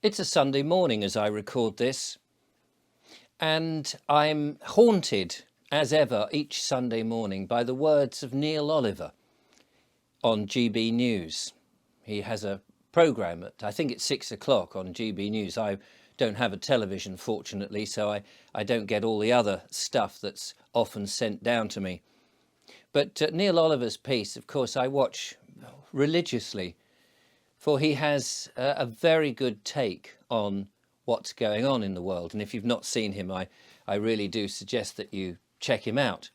It's a Sunday morning as I record this, and I'm haunted as ever each Sunday morning by the words of Neil Oliver on GB News. He has a programme I think it's 6 o'clock on GB News. I don't have a television, fortunately, so I don't get all the other stuff that's often sent down to me. But Neil Oliver's piece, of course, I watch religiously, for he has a very good take on what's going on in the world. And if you've not seen him, I really do suggest that you check him out.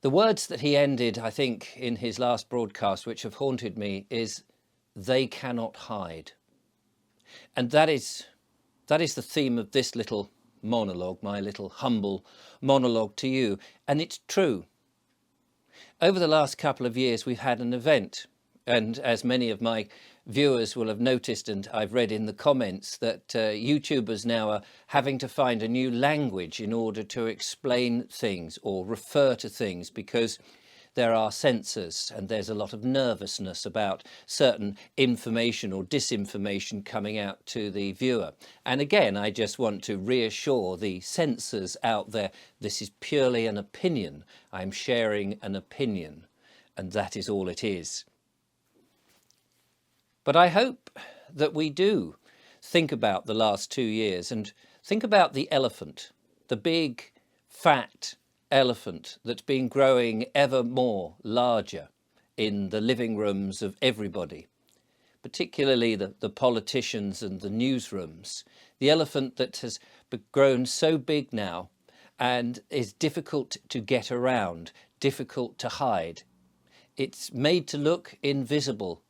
The words that he ended, I think, in his last broadcast, which have haunted me, is "they cannot hide." And that is the theme of this little monologue, my little humble monologue to you. And it's true. Over the last couple of years, we've had an event. And as many of my viewers will have noticed, and I've read in the comments, that YouTubers now are having to find a new language in order to explain things or refer to things, because there are censors and there's a lot of nervousness about certain information or disinformation coming out to the viewer. And again, I just want to reassure the censors out there, this is purely an opinion. I'm sharing an opinion, and that is all it is. But I hope that we do think about the last 2 years and think about the elephant, the big, fat elephant that's been growing ever more larger in the living rooms of everybody, particularly the politicians and the newsrooms. The elephant that has grown so big now and is difficult to get around, difficult to hide. It's made to look invisible.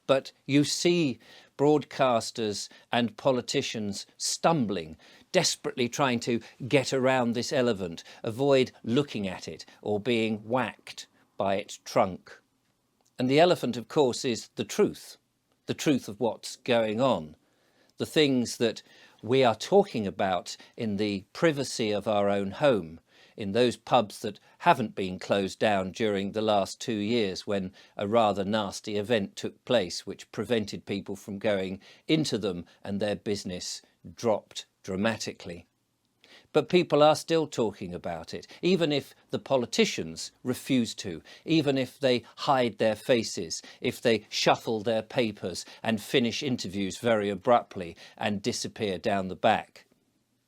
But you see broadcasters and politicians stumbling, desperately trying to get around this elephant, avoid looking at it or being whacked by its trunk. And the elephant, of course, is the truth of what's going on, the things that we are talking about in the privacy of our own home, in those pubs that haven't been closed down during the last 2 years, when a rather nasty event took place which prevented people from going into them and their business dropped dramatically. But people are still talking about it, even if the politicians refuse to, even if they hide their faces, if they shuffle their papers and finish interviews very abruptly and disappear down the back,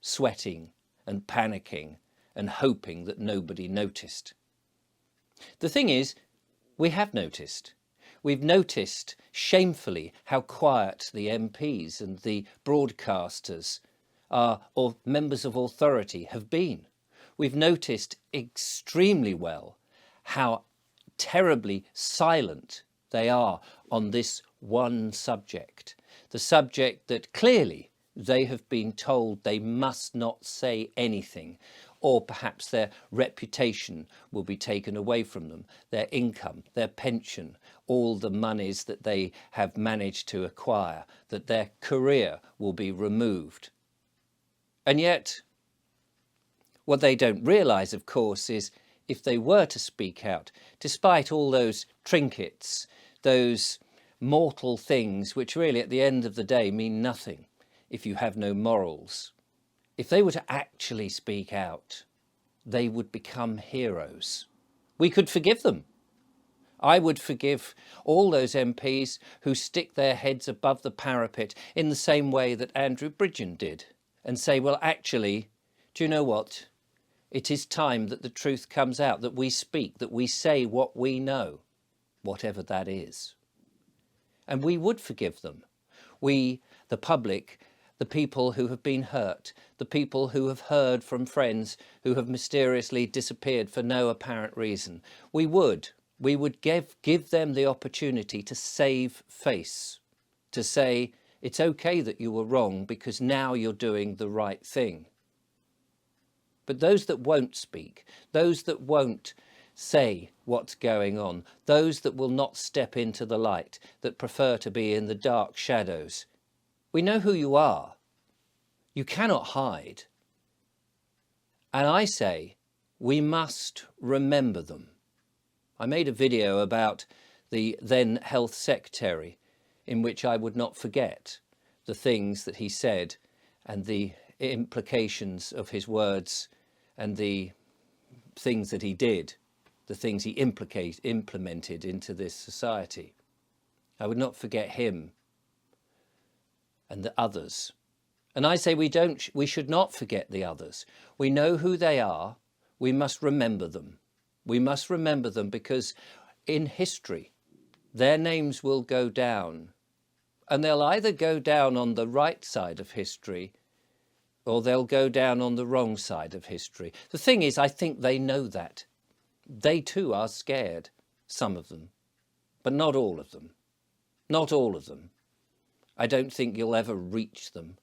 sweating and panicking and hoping that nobody noticed. The thing is, we have noticed. We've noticed shamefully how quiet the MPs and the broadcasters or members of authority have been. We've noticed extremely well how terribly silent they are on this one subject, the subject that clearly they have been told they must not say anything, or perhaps their reputation will be taken away from them, their income, their pension, all the monies that they have managed to acquire, that their career will be removed. And yet, what they don't realise, of course, is if they were to speak out, despite all those trinkets, those mortal things which really at the end of the day mean nothing if you have no morals, if they were to actually speak out, they would become heroes. We could forgive them. I would forgive all those MPs who stick their heads above the parapet in the same way that Andrew Bridgen did and say, well, actually, do you know what? It is time that the truth comes out, that we speak, that we say what we know, whatever that is. And we would forgive them. We, the public, the people who have been hurt, the people who have heard from friends who have mysteriously disappeared for no apparent reason. We would give them the opportunity to save face, to say, it's okay that you were wrong because now you're doing the right thing. But those that won't speak, those that won't say what's going on, those that will not step into the light, that prefer to be in the dark shadows, we know who you are. You cannot hide. And I say, we must remember them. I made a video about the then Health Secretary in which I would not forget. the things that he said and the implications of his words and the things that he did, the things he implemented into this society. I would not forget him and the others. And I say we should not forget the others. We know who they are. We must remember them. We must remember them because in history, their names will go down. And they'll either go down on the right side of history or they'll go down on the wrong side of history. The thing is, I think they know that. They too are scared, some of them, but not all of them. Not all of them. I don't think you'll ever reach them.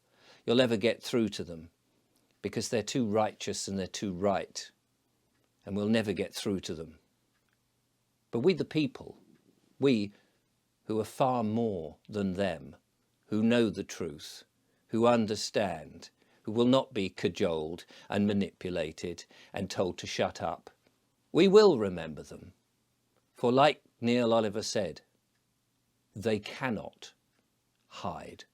You'll ever get through to them because they're too righteous and they're too right, and we'll never get through to them. But we the people, we who are far more than them, who know the truth, who understand, who will not be cajoled and manipulated and told to shut up, we will remember them. For like Neil Oliver said, they cannot hide.